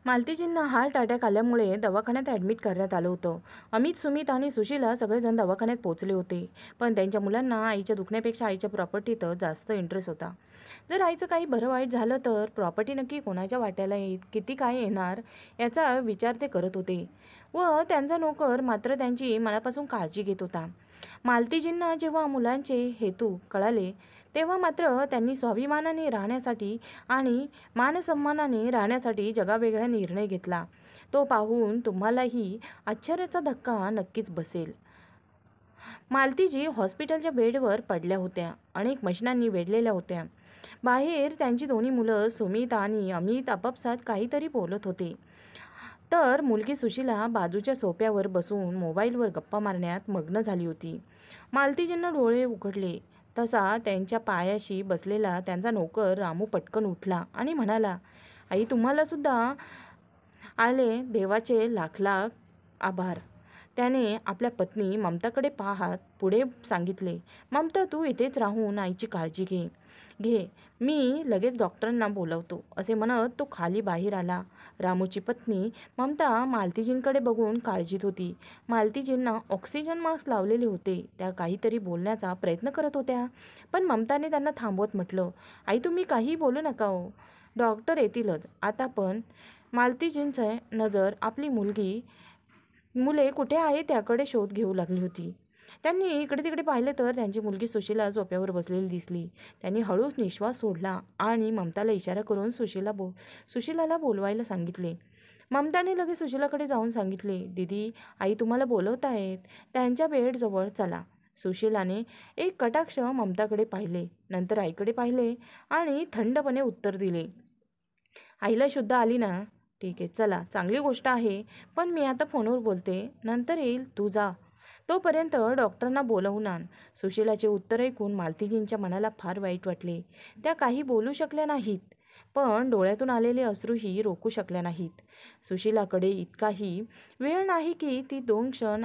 मालतीजींना heart attack आल्यामुळे दवाखान्यात admit करण्यात आलं होतं. अमित, सुमित आणि सुशीला सगळेजण दवाखान्यात पोहोचले होते. पण त्यांच्या मुलांना आईच्या दुखण्यापेक्षा आईच्या प्रॉपर्टीत जास्त इंटरेस्ट होता. जर आईचं काही बरं वाईट झालं तर प्रॉपर्टी नक्की कोणाच्या वाट्याला येईल, किती काय येणार याचा विचार ते करत होते. व त्यांचा नोकर मात्र त्यांची मनापासून काळजी घेत होता. मालतीजींना जेव्हा मुलांचे हेतू कळाले तेव्हा मात्र त्यांनी स्वाभिमानाने राहण्यासाठी आणि मानसन्मानाने राहण्यासाठी जगावेगळा निर्णय घेतला. तो पाहून तुम्हालाही आश्चर्याचा धक्का नक्कीच बसेल. मालतीजी हॉस्पिटलच्या बेडवर पडल्या होत्या. अनेक मशिनांनी वेढलेल्या होत्या. बाहेर त्यांची दोन्ही मुलं सुमित आणि अमित आपापसात काहीतरी बोलत होते. तर मुलगी सुशीला बाजूच्या सोफ्यावर बसून मोबाईलवर गप्पा मारण्यात मग्न झाली होती. मालतीजींना डोळे उघडले तसा त्यांच्या पायाशी बसलेला त्यांचा नोकर रामू पटकन उठला आणि म्हणाला, आई तुम्हाला सुद्धा आले, देवाचे लाख लाख आभार. त्याने आपल्या पत्नी ममताकडे पाहत पुढे सांगितले, ममता तू इथेच राहून आईची काळजी घे घे मी लगेच डॉक्टरांना बोलवतो. असे म्हणत तो खाली बाहेर आला. रामूची पत्नी ममता मालतीजींकडे बघून काळजीत होती. मालतीजींना ऑक्सिजन मास्क लावलेले होते. त्या काहीतरी बोलण्याचा प्रयत्न करत होत्या, पण ममताने त्यांना थांबवत म्हटलं, आई तुम्ही काही बोलू नका हो, डॉक्टर येतीलच आता. पण मालतीजींची नजर आपली मुले कुठे आहे त्याकडे शोध घेऊ लागली होती. त्यांनी इकडे तिकडे पाहिले तर त्यांची मुलगी सुशीला सोफ्यावर बसलेली दिसली. त्यांनी हळूच निश्वास सोडला आणि ममताला इशारा करून सुशीलाला बोलवायला सांगितले. ममताने लगेच सुशीलाकडे जाऊन सांगितले, दीदी आई तुम्हाला बोलवत आहेत, त्यांच्या बेडजवळ चला. सुशीलाने एक कटाक्ष ममताकडे पाहिले, नंतर आईकडे पाहिले आणि थंडपणे उत्तर दिले, आईला शुद्ध आली ना? ठीक आहे, चला चांगली गोष्ट आहे. पण मी आता फोनवर बोलते, नंतर येईल, तू जा. तोपर्यंत डॉक्टरांना बोलवून आण. सुशीलाचे उत्तर ऐकून मालतीजींच्या मनाला फार वाईट वाटले. त्या काही बोलू शकल्या नाहीत, पण डोळ्यातून आलेले अश्रूही रोखू शकल्या नाहीत. सुशीलाकडे इतकाही वेळ नाही की ती 2 क्षण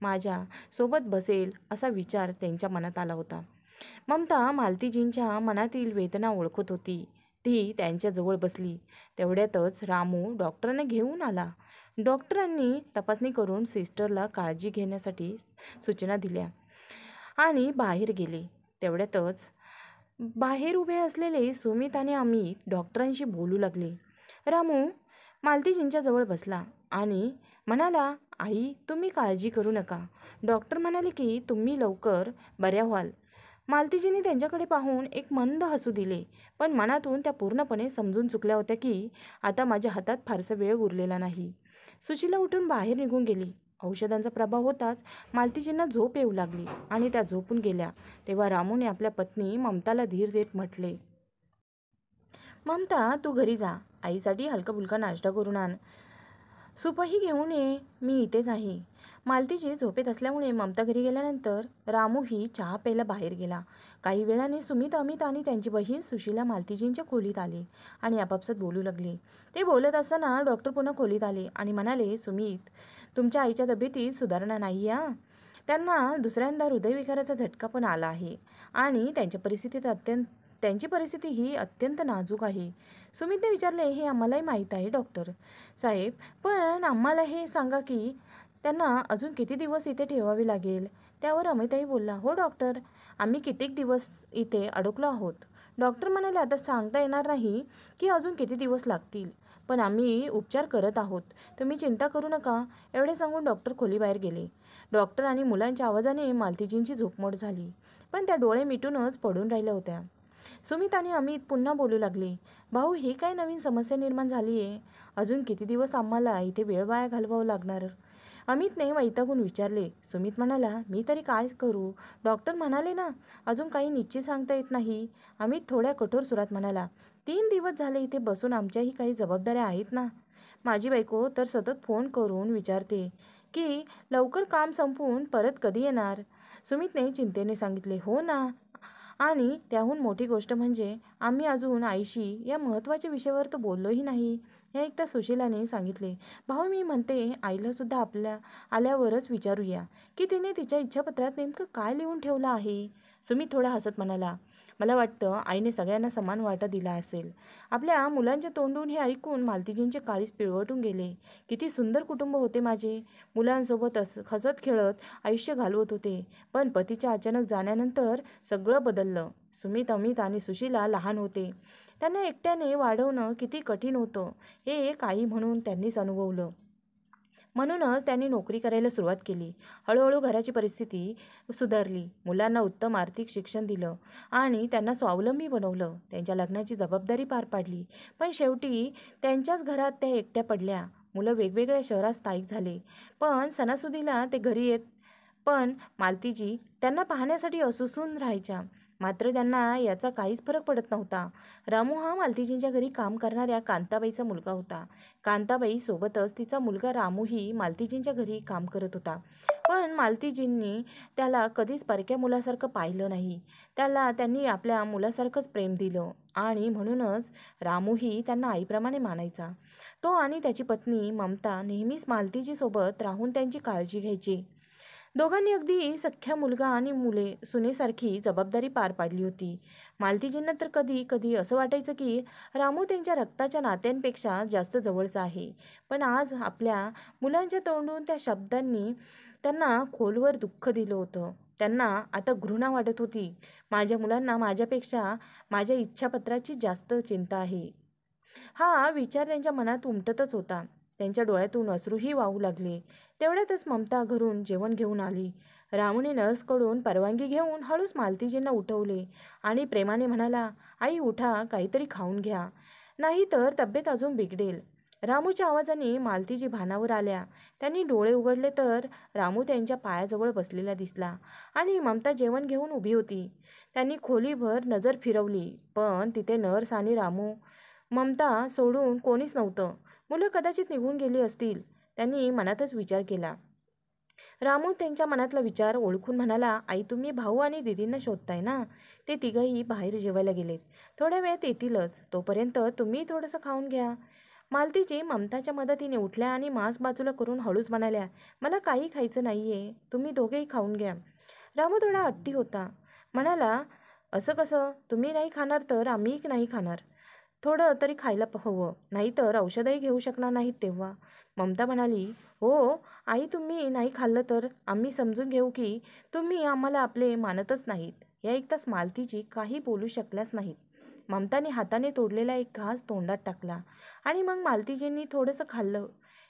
माझ्या सोबत बसेल असा विचार त्यांच्या मनात आला होता. ममता मालतीजींच्या मनातील वेदना ओळखत होती. ती त्यांच्याजवळ बसली. तेवढ्यातच रामू डॉक्टरांना घेऊन आला. डॉक्टरांनी तपासणी करून सिस्टरला काळजी घेण्यासाठी सूचना दिल्या आणि बाहेर गेले. तेवढ्यातच बाहेर उभे असलेले सुमित आणि अमित डॉक्टरांशी बोलू लागले. रामू मालतीजींच्या जवळ बसला आणि म्हणाला, आई तुम्ही काळजी करू नका. डॉक्टर म्हणाले की तुम्ही लवकर बऱ्या व्हाल. मालतीजींनी त्यांच्याकडे पाहून एक मंद हसू दिले, पण मनातून त्या पूर्णपणे समजून चुकल्या होत्या की आता माझ्या हातात फारसा वेळ उरलेला नाही. सुशीला उठून बाहेर निघून गेली. औषधांचा प्रभाव होताच मालतीजींना झोप येऊ लागली आणि त्या झोपून गेल्या. तेव्हा रामूने आपल्या पत्नी ममताला धीर देत म्हटले, ममता तू घरी जा, आईसाठी हलका फुलका नाश्ता करून आण, सूपही घेऊन ये, मी इथेच आहे. मालतीजी झोपेत असल्यामुळे ममता घरी गेल्यानंतर रामूही चहा प्यायला बाहेर गेला. काही वेळाने सुमित, अमित आणि त्यांची बहीण सुशीला मालतीजींच्या खोलीत आले आणि आपापसात बोलू लागले. ते बोलत असताना डॉक्टर पुन्हा खोलीत आले आणि म्हणाले, सुमित तुमच्या आईच्या तब्येतीत सुधारणा नाही हा. त्यांना दुसऱ्यांदा हृदयविकाराचा झटका पण आला आहे आणि त्यांची परिस्थिती ही अत्यंत नाजूक आहे. सुमितने विचारले, हे आम्हालाही माहीत आहे डॉक्टर साहेब, पण आम्हाला हे सांगा की त्यांना अजून किती दिवस इथे ठेवावे लागेल? त्यावर अमितही बोलला, हो डॉक्टर, आम्ही कित्येक दिवस इथे अडकलो आहोत. डॉक्टर म्हणाले, आता सांगता येणार नाही की अजून किती दिवस लागतील, पण आम्ही उपचार करत आहोत, तुम्ही चिंता करू नका. एवढे सांगून डॉक्टर खोलीबाहेर गेले. डॉक्टर आणि मुलांच्या आवाजाने मालतीजींची झोपमोड झाली, पण त्या डोळे मिटूनच पडून राहिल्या होत्या. सुमित आणि अमित पुन्हा बोलू लागले, भाऊ ही काय नवीन समस्या निर्माण झाली आहे? अजून किती दिवस आम्हाला इथे वेळ वाया घालवावं लागणार? अमितने वैतागून विचारले. सुमित म्हणाला, मी तरी काय करू? डॉक्टर म्हणाले ना, अजून काही निश्चित सांगता येत नाही. अमित थोड्या कठोर सुरात म्हणाला, 3 दिवस झाले इथे बसून आमच्याही काही जबाबदाऱ्या आहेत ना. माझी बायको तर सतत फोन करून विचारते की लवकर काम संपवून परत कधी येणार. सुमितने चिंतेने सांगितले, हो ना, आणि त्याहून मोठी गोष्ट म्हणजे आम्ही अजून आईशी या महत्त्वाच्या विषयावर तर बोललोही नाही. हे एकदा सुशीलाने सांगितले. भाऊ मी म्हणते आईला सुद्धा आपल्या आल्यावरच विचारूया की तिने तिच्या इच्छापत्रात नेमकं काय लिहून ठेवलं आहे. सुमित थोडा हसत म्हणाला, मला वाटतं आईने सगळ्यांना समान वाटा दिला असेल. आपल्या मुलांच्या तोंडून हे ऐकून मालतीजींचे काळीज पिळवटून गेले. किती सुंदर कुटुंब होते माझे. मुलांसोबत हसत खेळत आयुष्य घालवत होते. पण पतीच्या अचानक जाण्यानंतर सगळं बदललं. सुमित, अमित आणि सुशीला लहान होते. त्यांना एकट्याने वाढवणं किती कठीण होतं हे एक आई म्हणून त्यांनीच अनुभवलं. म्हणूनच त्यांनी नोकरी करायला सुरुवात केली. हळूहळू घराची परिस्थिती सुधारली. मुलांना उत्तम आर्थिक शिक्षण दिलं आणि त्यांना स्वावलंबी बनवलं. त्यांच्या लग्नाची जबाबदारी पार पाडली. पण शेवटी त्यांच्याच घरात त्या एकट्या पडल्या. मुलं वेगवेगळ्या शहरात स्थायिक झाले. पण सणासुदीला ते घरी येत. पण मालतीजी त्यांना पाहण्यासाठी असुसून राहायच्या. मात्र त्यांना याचा काहीच फरक पडत नव्हता. रामू हा मालतीजींच्या घरी काम करणाऱ्या कांताबाईचा मुलगा होता. कांताबाई सोबतच तिचा मुलगा रामूही मालतीजींच्या घरी काम करत होता. पण मालतीजींनी त्याला कधीच परक्या मुलासारखं पाहिलं नाही. त्यांनी आपल्या मुलासारखंच प्रेम दिलं आणि म्हणूनच रामूही त्यांना आईप्रमाणे मानायचा. तो आणि त्याची पत्नी ममता नेहमीच मालतीजीसोबत राहून त्यांची काळजी घ्यायचे. दोघांनी अगदी सख्ख्या मुलगा आणि मुले सुनेसारखी जबाबदारी पार पाडली होती. मालतीजींना तर कधी कधी असं वाटायचं की रामू त्यांच्या रक्ताच्या नात्यांपेक्षा जास्त जवळचा आहे. पण आज आपल्या मुलांच्या तोंडून त्या शब्दांनी त्यांना खोलवर दुःख दिलं होतं. त्यांना आता घृणा वाटत होती. माझ्या मुलांना माझ्यापेक्षा माझ्या इच्छापत्राची जास्त चिंता आहे. हा विचार त्यांच्या मनात उमटतच होता. त्यांच्या डोळ्यातून अश्रूही वाहू लागले. तेवढ्यातच ममता घरून जेवण घेऊन आली. रामूने नर्सकडून परवानगी घेऊन हळूच मालतीजींना उठवले आणि प्रेमाने म्हणाला, आई उठा, काहीतरी खाऊन घ्या, नाही तर तब्येत अजून बिघडेल. रामूच्या आवाजाने मालतीजी भानावर आल्या. त्यांनी डोळे उघडले तर रामू त्यांच्या पायाजवळ बसलेला दिसला आणि ममता जेवण घेऊन उभी होती. त्यांनी खोलीभर नजर फिरवली, पण तिथे नर्स आणि रामू, ममता सोडून कोणीच नव्हतं. मुलं कदाचित निघून गेली असतील. त्यांनी मनातच विचार केला. रामू त्यांच्या मनातला विचार ओळखून म्हणाला, आई तुम्ही भाऊ आणि दीदींना शोधताय ना? ते तिघंही बाहेर जेवायला गेलेत. थोड्या वेळात येतीलच. तोपर्यंत तुम्ही थोडंसं खाऊन घ्या. मालतीजी ममताच्या मदतीने उठल्या आणि मांस बाजूला करून हळूच म्हणाल्या, मला काही खायचं नाहीये. तुम्ही दोघेही खाऊन घ्या. रामू थोडा हट्टी होता. म्हणाला, असं कसं? तुम्ही नाही खाणार तर आम्ही नाही खाणार. थोडं तरी खायला हवं, नाहीतर औषधही घेऊ शकणार नाहीत तेव्हा. ममता म्हणाली, हो आई, तुम्ही नाही खाल्लं तर आम्ही समजून घेऊ की तुम्ही आम्हाला आपले मानतच नाहीत. हे ऐकताच मालतीजी काही बोलू शकल्याच नाहीत. ममताने हाताने तोडलेला एक घास तोंडात टाकला आणि मग मालतीजींनी थोडंसं खाल्लं.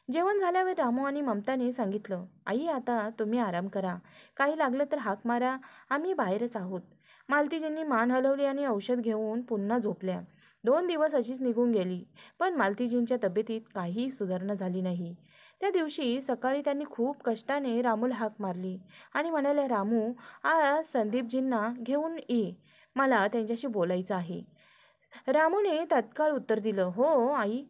जेवण झाल्यावर रामू आणि ममताने सांगितलं, आई आता तुम्ही आराम करा. काही लागलं तर हाक मारा, आम्ही बाहेरच आहोत. मालतीजींनी मान हलवली आणि औषध घेऊन पुन्हा झोपल्या. 2 दिवस अशीच निघून गेली. पण मालतीजींच्या तब्येतीत काहीही सुधारणा झाली नाही. त्या दिवशी सकाळी त्यांनी खूप कष्टाने रामूला हाक मारली आणि म्हणाल्या, रामू आज संदीपजींना घेऊन ये, मला त्यांच्याशी बोलायचं आहे. रामूने तत्काळ उत्तर दिलं, हो आई,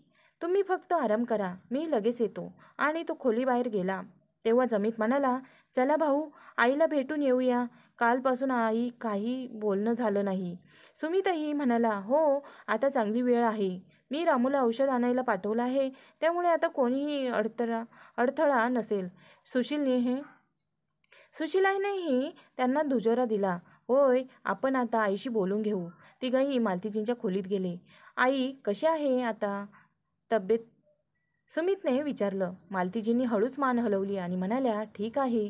तुम्ही फक्त आराम करा, मी लगेच येतो. आणि तो खोलीबाहेर गेला. तेव्हा जमीत म्हणाला, चला भाऊ, आईला भेटून येऊया. कालपासून आई काही बोलणं झालं नाही. सुमितही म्हणाला, हो आता चांगली वेळ आहे. मी रामूला औषध आणायला पाठवलं आहे, त्यामुळे आता कोणीही अडथळा नसेल. सुशीलानेही त्यांना दुजोरा दिला. होय, आपण आता आईशी बोलून घेऊ. तिघंही मालतीजींच्या खोलीत गेले. आई कशी आहे आता तब्येत? सुमितने विचारलं. मालतीजींनी हळूच मान हलवली आणि म्हणाल्या, ठीक आहे.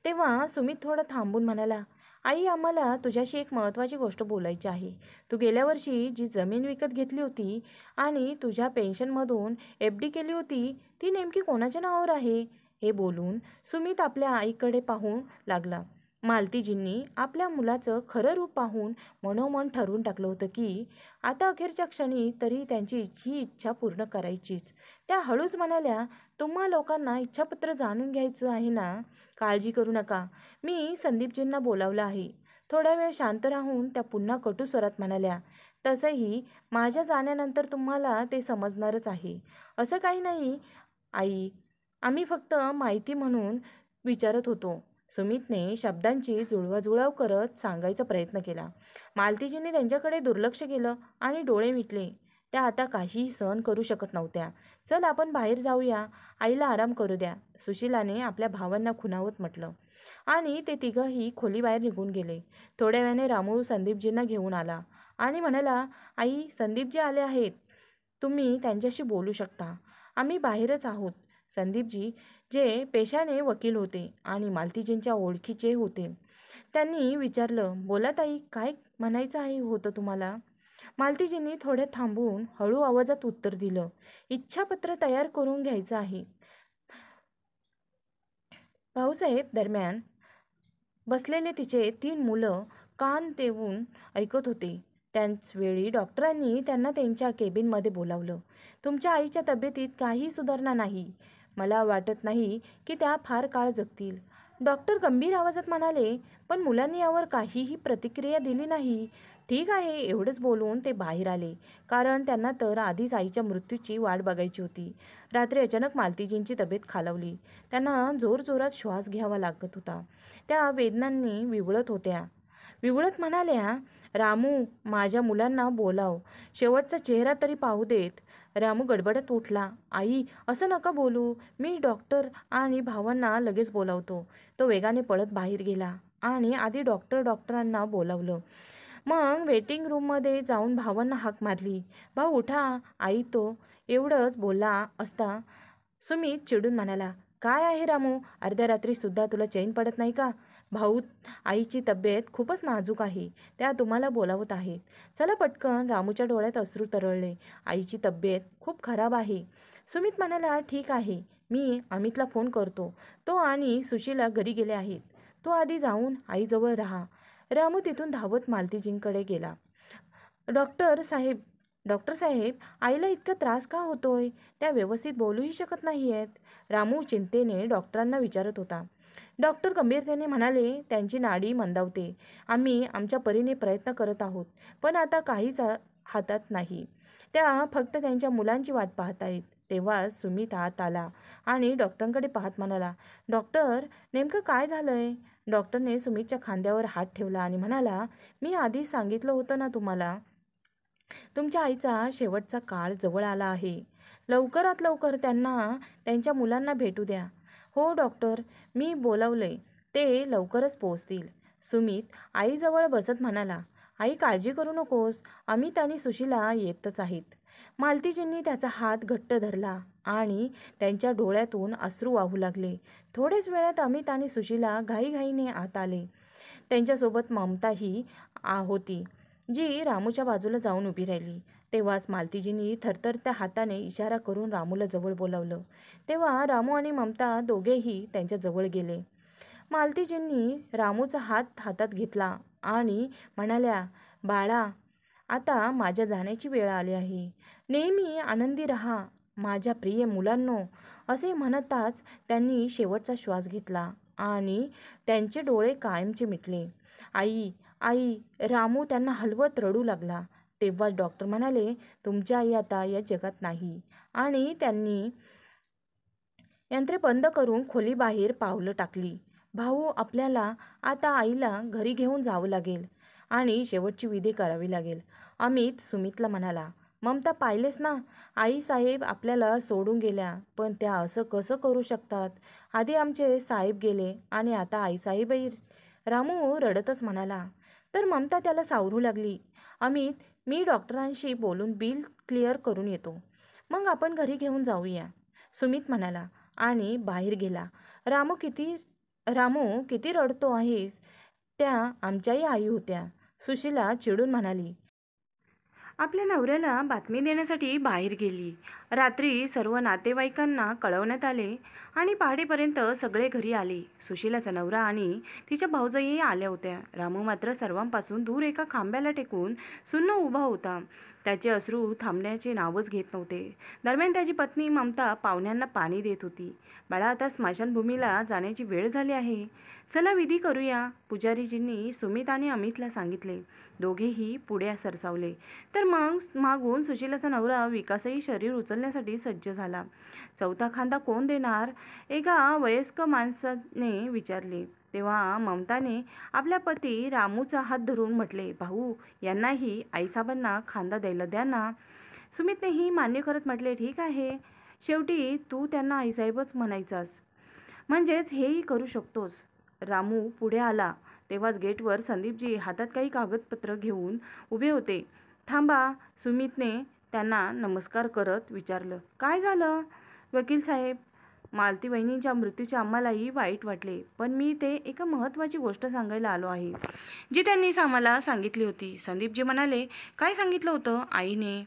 तेव्हा सुमित थोडं थांबून म्हणाला, आई आम्हाला तुझ्याशी एक महत्त्वाची गोष्ट बोलायची आहे. तू गेल्या वर्षी जी जमीन विकत घेतली होती आणि तुझ्या पेन्शनमधून FD केली होती, ती नेमकी कोणाच्या नावावर आहे? हे बोलून सुमित आपल्या आईकडे पाहू लागला. मालतीजींनी आपल्या मुलाचं खरं रूप पाहून मनोमन ठरवून टाकलं होतं की आता अखेरच्या क्षणी तरी त्यांची ही इच्छा पूर्ण करायचीच. त्या हळूच म्हणाल्या, तुम्हा लोकांना इच्छापत्र जाणून घ्यायचं आहे ना? काळजी करू नका, मी संदीपजींना बोलावलं आहे. थोडा वेळ शांत राहून त्या पुन्हा कटू स्वरात म्हणाल्या, तसंही माझ्या जाण्यानंतर तुम्हाला ते समजणारच आहे. असं काही नाही आई, आम्ही फक्त माहिती म्हणून विचारत होतो. सुमितने शब्दांची जुळवाजुळव करत सांगायचा प्रयत्न केला. मालतीजींनी त्यांच्याकडे दुर्लक्ष केलं आणि डोळे मिटले. त्या आता काहीही सहन करू शकत नव्हत्या. चल आपण बाहेर जाऊया, आईला आराम करू द्या, सुशीलाने आपल्या भावांना खुणावत म्हटलं. आणि ते तिघंही खोलीबाहेर निघून गेले. थोड्या वेळाने रामू संदीपजींना घेऊन आला आणि म्हणाला, आई संदीपजी आले आहेत, तुम्ही त्यांच्याशी बोलू शकता. आम्ही बाहेरच आहोत. संदीपजी, जे पेशाने वकील होते आणि मालतीजींच्या ओळखीचे होते, त्यांनी विचारलं, बोला ताई, काय म्हणायचं आहे होतं तुम्हाला? मालतीजींनी थोडे थांबून हळू आवाजात उत्तर दिलं, इच्छापत्र तयार करून घ्यायचं आहे. भाऊसाहेब दरम्यान बसलेले तिचे 3 मुलं कान देऊन ऐकत होते. त्याच वेळी डॉक्टरांनी त्यांना त्यांच्या केबिनमध्ये बोलावलं. तुमच्या आईच्या तब्येतीत काही सुधारणा नाही. मला वाटत नाही की त्या फार काळ जगतील. डॉक्टर गंभीर आवाजात म्हणाले, पण मुलांनी यावर काहीही प्रतिक्रिया दिली नाही. ठीक आहे, एवढंच बोलून ते बाहेर आले. कारण त्यांना तर आधीच आईच्या मृत्यूची वाट बघायची होती. रात्री अचानक मालतीजींची तब्येत खालावली. त्यांना जोरजोरात श्वास घ्यावा लागत होता. त्या वेदनांनी विवळत होत्या. विवळत म्हणाल्या, रामू, माझ्या मुलांना बोलाव. शेवटचा चेहरा तरी पाहू देत. रामू गडबडत उठला. आई, असं नका बोलू. मी डॉक्टर आणि भावांना लगेच बोलावतो. तो वेगाने पळत बाहेर गेला आणि आधी डॉक्टरांना बोलावलं. मग वेटिंग रूममध्ये जाऊन भावांना हाक मारली. भाऊ उठा. आई तो एवढंच बोलला असता सुमित चिडून म्हणाला, काय आहे रामू, अर्ध्या रात्रीसुद्धा तुला चैन पडत नाही का? भाऊ, आईची तब्येत खूपच नाजूक आहे. त्या तुम्हाला बोलावत आहेत. चला पटकन. रामूच्या डोळ्यात अश्रू तरळले. आईची तब्येत खूप खराब आहे. सुमित म्हणाला, ठीक आहे, मी अमितला फोन करतो. तो आणि सुशीला घरी गेले आहेत. तो आधी जाऊन आईजवळ राहा. रामू तिथून धावत मालतीजींकडे गेला. डॉक्टर साहेब, डॉक्टर साहेब, आईला इतका त्रास का होतोय? त्या व्यवस्थित बोलूही शकत नाही आहेत. रामू चिंतेने डॉक्टरांना विचारत होता. डॉक्टर गंभीरतेने म्हणाले, त्यांची नाडी मंदावते. आम्ही आमच्या परीने प्रयत्न करत आहोत, पण आता काहीच हातात नाही. त्या फक्त त्यांच्या मुलांची वाट पाहत आहेत. तेव्हाच सुमित आत आला आणि डॉक्टरांकडे पाहत म्हणाला, डॉक्टर, नेमकं काय झालंय? डॉक्टरने सुमितच्या खांद्यावर हात ठेवला आणि म्हणाला, मी आधी सांगितलं होतं ना तुम्हाला, तुमच्या आईचा शेवटचा काळ जवळ आला आहे. लवकरात लवकर त्यांना त्यांच्या मुलांना भेटू द्या. हो डॉक्टर, मी बोलावलंय. ते लवकरच पोहोचतील. सुमित आईजवळ बसत म्हणाला, आई काळजी करू नकोस. अमित आणि सुशीला येतच आहेत. मालतीजींनी त्याचा हात घट्ट धरला आणि त्यांच्या डोळ्यातून अश्रू वाहू लागले. थोड्याच वेळात अमित आणि सुशीला घाईघाईने आत आले. त्यांच्यासोबत ममताही होती, जी रामूच्या बाजूला जाऊन उभी राहिली. तेव्हाच मालतीजींनी थरथरत्या हाताने इशारा करून रामूला जवळ बोलावलं. तेव्हा रामू आणि ममता दोघेही त्यांच्या जवळ गेले. मालतीजींनी रामूचा हात हातात घेतला आणि म्हणाल्या, बाळा, आता माझ्या जाण्याची वेळ आली आहे. नेहमी आनंदी राहा माझ्या प्रिय मुलांनो. असे म्हणताच त्यांनी शेवटचा श्वास घेतला आणि त्यांचे डोळे कायमचे मिटले. आई, आई, रामू त्यांना हलवत रडू लागला. तेव्हाच डॉक्टर म्हणाले, तुमची आई आता या जगात नाही. आणि त्यांनी यंत्रे बंद करून खोलीबाहेर पावलं टाकली. भाऊ, आपल्याला आता आईला घरी घेऊन जावं लागेल आणि शेवटची विधी करावी लागेल. अमित सुमितला म्हणाला. ममता, पाहिलेस ना, आईसाहेब आपल्याला सोडून गेल्या, पण त्या असं कसं करू शकतात? आधी आमचे साहेब गेले आणि आता आईसाहेबही. रामू रडतच म्हणाला. तर ममता त्याला सावरू लागली. अमित, मी डॉक्टरांशी बोलून बिल क्लिअर करून येतो. मग आपण घरी घेऊन जाऊया, सुमित म्हणाला आणि बाहेर गेला. रामू, किती रडतो आहेस? त्या आमच्याही आई होत्या, सुशीला चिडून म्हणाली. आपल्या नवऱ्याला बातमी देण्यासाठी बाहेर गेली. रात्री सर्व नातेवाईकांना कळवण्यात आले आणि पहाटेपर्यंत सगळे घरी आले. सुशीलाचा नवरा आणि तिच्या भावजाईही आल्या होत्या. रामू मात्र सर्वांपासून दूर एका खांब्याला टेकून सुन्न उभा होता. त्याचे अश्रू थांबण्याचे नावच घेत नव्हते. दरम्यान त्याची पत्नी ममता पाहुण्यांना पाणी देत होती. बाळा, आता स्मशानभूमीला जाण्याची वेळ झाली आहे. चला विधी करूया, पुजारीजींनी सुमित आणि अमितला सांगितले. दोघेही पुढे सरसावले. तर मग मागून सुशीलाचा नवरा विकासही शरीर उचलण्यासाठी सज्ज झाला. चौथा खांदा कोण देणार? एका वयस्क माणसाने विचारले. तेव्हा ममताने आपल्या पती रामूचा हात धरून म्हटले, भाऊ, यांनाही आईसाहेबांना खांदा द्यायला द्या ना. सुमितनेही मान्य करत म्हटले, ठीक आहे, शेवटी तू त्यांना आईसाहेबच म्हणायचास, म्हणजेच हेही करू शकतोस. रामू पुढे आला तेव्हाच गेटवर संदीपजी हातात काही कागदपत्र घेऊन उभे होते. थांबा, सुमितने त्यांना नमस्कार करत विचारलं, काय झालं वकील साहेब? मालती वहिनींच्या मृत्यूचे आम्हालाही वाईट वाटले, पण मी ते एका महत्त्वाची गोष्ट सांगायला आलो आहे, जी त्यांनीच आम्हाला सांगितली होती. संदीपजी म्हणाले, काय सांगितलं होतं आईने?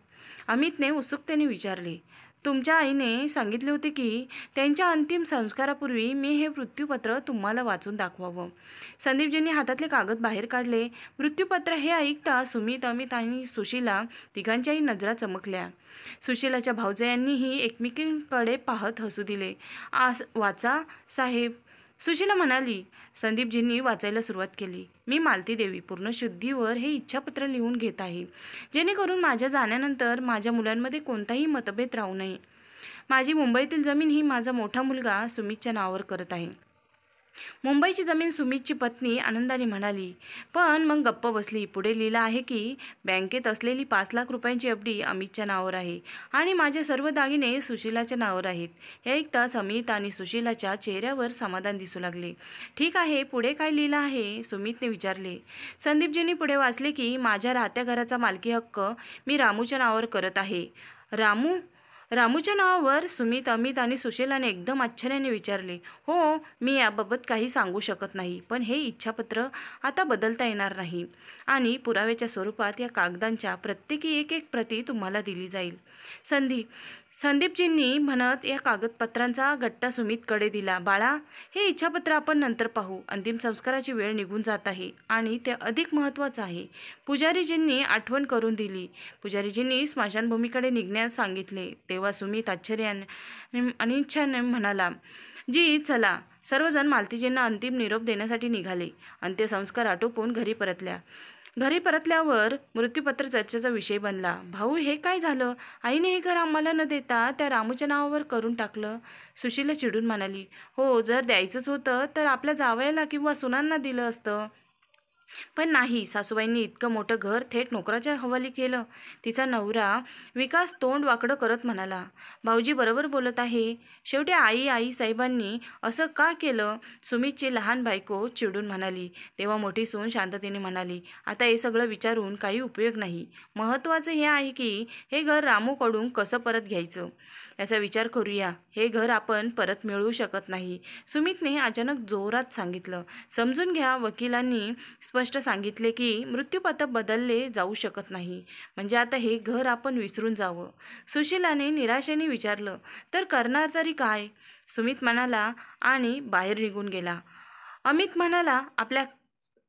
अमितने उत्सुकतेने विचारले. तुमच्या आईने सांगितले होते की त्यांच्या अंतिम संस्कारापूर्वी मी हे मृत्यूपत्र तुम्हाला वाचून दाखवावं. संदीपजींनी हातातले कागद बाहेर काढले. मृत्यूपत्र हे ऐकता सुमित, अमित आणि सुशीला तिघांच्याही नजरा चमकल्या. सुशीलाच्या भावजयांनीही एकमेकींकडे पाहत हसू दिले. वाचा साहेब, सुशीला म्हणाली. संदीपजींनी वाचायला सुरुवात केली. मी मालती देवी पूर्ण शुद्धीवर हे इच्छापत्र लिहून घेत आहे, जेणेकरून माझ्या जाण्यानंतर माझ्या मुलांमध्ये कोणताही मतभेद राहू नये. माझी मुंबईतील जमीन ही माझा मोठा मुलगा सुमितच्या नावावर करत आहे. मुंबईची जमीन सुमितची पत्नी आनंदाने म्हणाली, पण मग गप्प बसली. पुढे लिहिलं आहे की बँकेत असलेली 5 लाख रुपयांची एफडी अमितच्या नावावर आहे आणि माझे सर्व दागिने सुशीलाच्या नावावर आहेत. हे ऐकताच अमित आणि सुशीलाच्या चेहऱ्यावर समाधान दिसू लागले. ठीक आहे, पुढे काय लिहिलं आहे? सुमितने विचारले. संदीपजींनी पुढे वाचले की माझ्या राहत्या घराचा मालकी हक्क मी रामूच्या नावावर करत आहे. रामूच्या नावावर? सुमित, अमित आणि सुशीलाने एकदम आश्चर्याने विचारले. हो, मी याबाबत काही सांगू शकत नाही, पण हे इच्छापत्र आता बदलता येणार नाही आणि पुराव्याच्या स्वरूपात या कागदांच्या प्रत्येकी एक प्रती तुम्हाला दिली जाईल. संदीपजींनी म्हणत या कागदपत्रांचा गट्टा सुमितकडे दिला. बाळा, हे इच्छापत्र आपण नंतर पाहू. अंतिम संस्काराची वेळ निघून जात आहे आणि ते अधिक महत्त्वाचं आहे. पुजारीजींनी आठवण करून दिली. पुजारीजींनी स्मशानभूमीकडे निघण्यास सांगितले. तेव्हा सुमित आश्चर्याने आणि इच्छाने म्हणाला, जी चला. सर्वजण मालतीजींना अंतिम निरोप देण्यासाठी निघाले. अंत्यसंस्कार आटोपून घरी परतल्यावर मृत्यूपत्र चर्चेचा विषय बनला. भाऊ, हे काय झालं? आईने हे घर आम्हाला न देता त्या रामूच्या नावावर करून टाकलं. सुशीला चिडून म्हणाली. हो, जर द्यायचंच होतं तर आपल्या जावयाला किंवा सुनांना दिलं असतं, पण नाही. सासूबाईंनी इतकं मोठं घर थेट नोकराच्या हवाली केलं. तिचा नवरा विकास तोंड वाकडं करत म्हणाला, भाऊजी बरोबर बोलत आहे. शेवटी आई साहेबांनी असं का केलं? सुमितची लहान बायको चिडून म्हणाली. तेव्हा मोठी सून शांततेने म्हणाली, आता हे सगळं विचारून काही उपयोग नाही. महत्त्वाचं हे आहे की हे घर रामूकडून कसं परत घ्यायचं याचा विचार करूया. हे घर आपण परत मिळवू शकत नाही. सुमितने अचानक जोरात सांगितलं. समजून घ्या, वकिलांनी स्पष्ट सांगितले की मृत्यूपत्र बदलले जाऊ शकत नाही. म्हणजे आता हे घर आपण विसरून जावं? सुशीलाने निराशेने विचारलं. तर करणार तरी काय? सुमित म्हणाला आणि बाहेर निघून गेला. अमित म्हणाला, आपल्या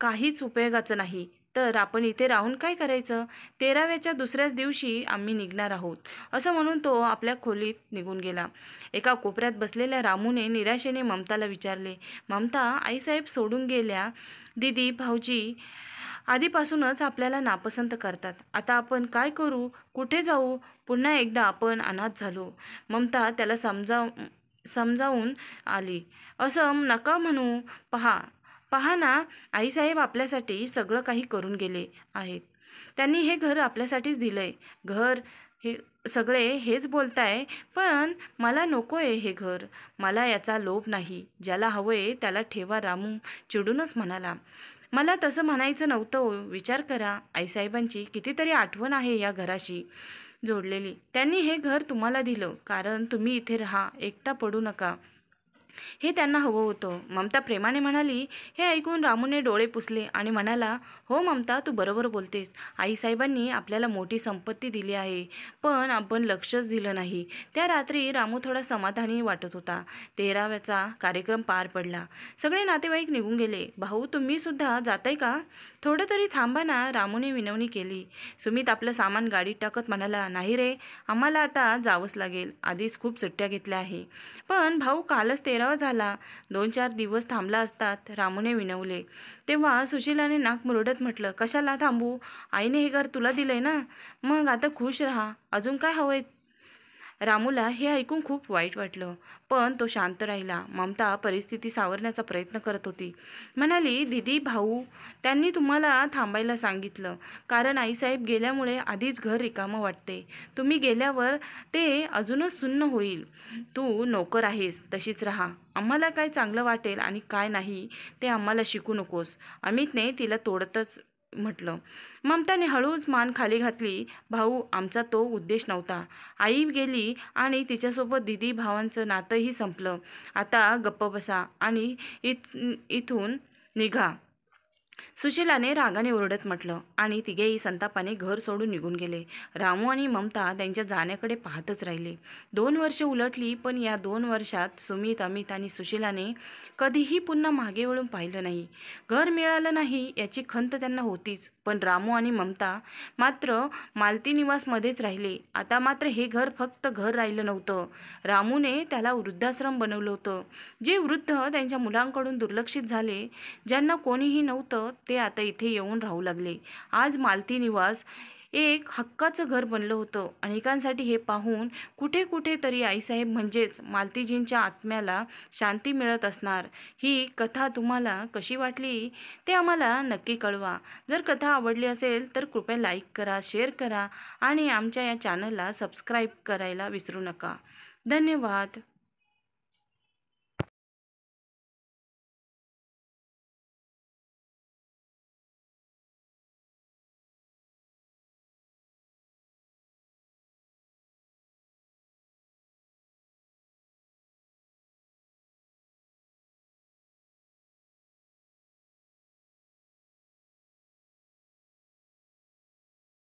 काहीच उपयोगाचं नाही, तर आपण इथे राहून काय करायचं? 13व्याच्या दुसऱ्याच दिवशी आम्ही निघणार आहोत, असं म्हणून तो आपल्या खोलीत निघून गेला. एका कोपऱ्यात बसलेल्या रामूने निराशेने ममताला विचारले. ममता, आईसाहेब सोडून गेल्या. दीदी, भाऊजी आधीपासूनच आपल्याला नापसंत करतात. आता आपण काय करू? कुठे जाऊ? पुन्हा एकदा आपण अनाथ झालो. ममता त्याला समजावून आली. असं नका म्हणू. पहा ना, आईसाहेब आपल्यासाठी सगळं काही करून गेले आहेत. त्यांनी हे घर आपल्यासाठीच दिलंय. घर हे सगळे हेच बोलताय, पण मला नको आहे हे घर. मला याचा लोभ नाही. ज्याला हवंय त्याला ठेवा. रामू चिडूनच म्हणाला. मला तसं म्हणायचं नव्हतं. विचार करा, आईसाहेबांची कितीतरी आठवण आहे या घराशी जोडलेली. त्यांनी हे घर तुम्हाला दिलं कारण तुम्ही इथे राहा, एकटा पडू नका, हे त्यांना हवं होतं. ममता प्रेमाने म्हणाली. हे ऐकून रामूने डोळे पुसले आणि म्हणाला, हो ममता, तू बरोबर बोलतेस. आईसाहेबांनी आपल्याला मोठी संपत्ती दिली आहे, पण आपण लक्षच दिलं नाही. त्या रात्री रामू थोडा समाधानी वाटत होता. 13व्याचा कार्यक्रम पार पडला. सगळे नातेवाईक निघून गेले. भाऊ, तुम्ही सुद्धा जाताय का? थोडं तरी थांबा ना, रामूने विनवणी केली. सुमित आपलं सामान गाडीत टाकत म्हणाला, नाही रे, आम्हाला आता जावंच लागेल. आधीच खूप सुट्ट्या घेतल्या आहे. पण भाऊ, कालच 13वा झाला. 2-4 दिवस थांबला असतात, रामूने विनवले. तेव्हा सुशीलाने नाक मुरडत म्हटलं, कशाला थांबू? आईने हे घर तुला दिलंय ना, मग आता खुश राहा. अजून काय हवंय? रामूला हे ऐकून खूप वाईट वाटलं, पण तो शांत राहिला. ममता परिस्थिती सावरण्याचा प्रयत्न करत होती. म्हणाली, दीदी भाऊ त्यांनी तुम्हाला थांबायला सांगितलं, कारण आईसाहेब गेल्यामुळे आधीच घर रिकामं वाटते. तुम्ही गेल्यावर ते अजूनच सुन्न होईल. तू नोकर आहेस, तशीच राहा. आम्हाला काय चांगलं वाटेल आणि काय नाही ते आम्हाला शिकू नकोस, अमितने तिला तोडतच म्हटलं. ममताने हळूच मान खाली घातली. भाऊ, आमचा तो उद्देश नव्हता. आई गेली आणि तिच्यासोबत दीदी भावांचं नातंही संपलं. आता गप्प बसा आणि इथून निघा, सुशीलाने रागाने ओरडत म्हटलं. आणि तिघेही संतापाने घर सोडून निघून गेले. रामू आणि ममता त्यांच्या जाण्याकडे पाहतच राहिले. 2 वर्षे उलटली, पण या 2 वर्षात सुमित, अमित आणि सुशीलाने कधीही पुन्हा मागे वळून पाहिलं नाही. घर मिळालं नाही याची खंत त्यांना होतीच, पण रामू आणि ममता मात्र मालती निवासमध्येच राहिले. आता मात्र हे घर फक्त घर राहिलं नव्हतं, रामूने त्याला वृद्धाश्रम बनवलं होतं. जे वृद्ध त्यांच्या मुलांकडून दुर्लक्षित झाले, ज्यांना कोणीही नव्हतं, ते आता इथे येऊन राहू लागले. आज मालती निवास एक हक्काचं घर बनलं होतं. अनेकांसाठी हे पाहून कुठे कुठे तरी आईसाहेब म्हणजेच मालतीजींच्या आत्म्याला शांती मिळत असणार. ही कथा तुम्हाला कशी वाटली ते आम्हाला नक्की कळवा. जर कथा आवडली असेल तर कृपया लाईक करा, शेअर करा आणि आमच्या या चॅनलला सबस्क्राईब करायला विसरू नका. धन्यवाद.